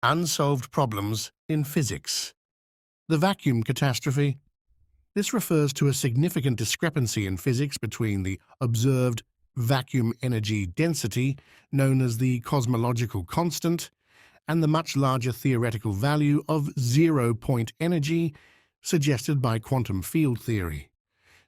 Unsolved problems in physics. The vacuum catastrophe. This refers to a significant discrepancy in physics between the observed vacuum energy density, known as the cosmological constant, and the much larger theoretical value of zero-point energy suggested by quantum field theory.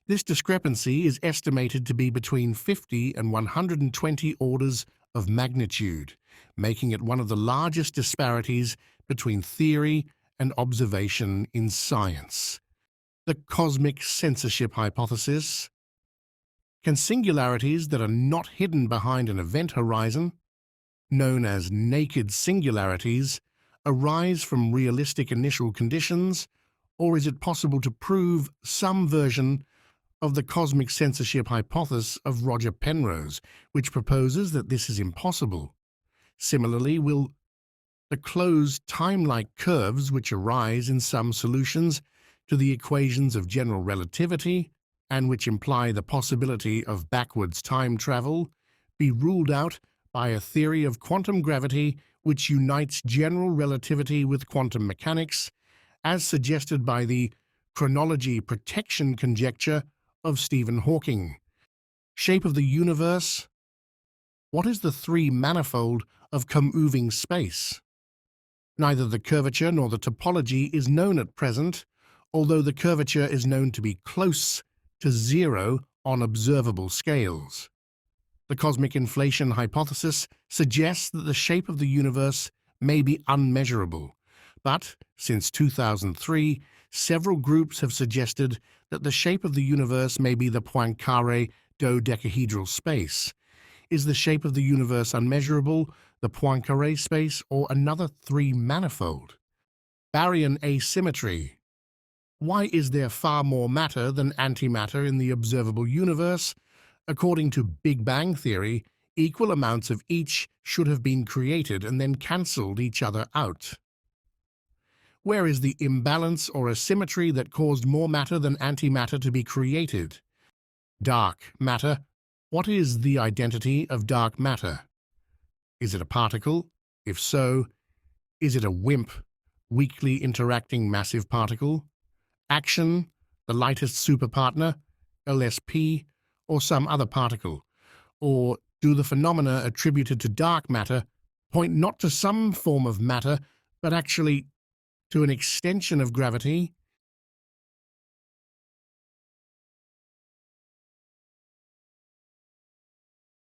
This discrepancy is estimated to be between 50 and 120 orders of magnitude, making it one of the largest disparities between theory and observation in science. The Cosmic Censorship Hypothesis. Can singularities that are not hidden behind an event horizon, known as naked singularities, arise from realistic initial conditions, or is it possible to prove some version of the Cosmic Censorship Hypothesis of Roger Penrose, which proposes that this is impossible? Similarly, will the closed time-like curves which arise in some solutions to the equations of general relativity and which imply the possibility of backwards time travel be ruled out by a theory of quantum gravity which unites general relativity with quantum mechanics, as suggested by the chronology protection conjecture of Stephen Hawking? Shape of the universe. What is the three-manifold of comoving space? Neither the curvature nor the topology is known at present, although the curvature is known to be close to zero on observable scales. The cosmic inflation hypothesis suggests that the shape of the universe may be unmeasurable, but since 2003, several groups have suggested that the shape of the universe may be the Poincare dodecahedral space. Is the shape of the universe unmeasurable, the Poincare space, or another three-manifold? Baryon asymmetry. Why is there far more matter than antimatter in the observable universe? According to Big Bang theory, equal amounts of each should have been created and then cancelled each other out. Where is the imbalance or asymmetry that caused more matter than antimatter to be created? Dark matter. What is the identity of dark matter? Is it a particle? If so, is it a WIMP, weakly interacting massive particle? Action, the lightest superpartner, LSP, or some other particle? Or do the phenomena attributed to dark matter point not to some form of matter, but actually to an extension of gravity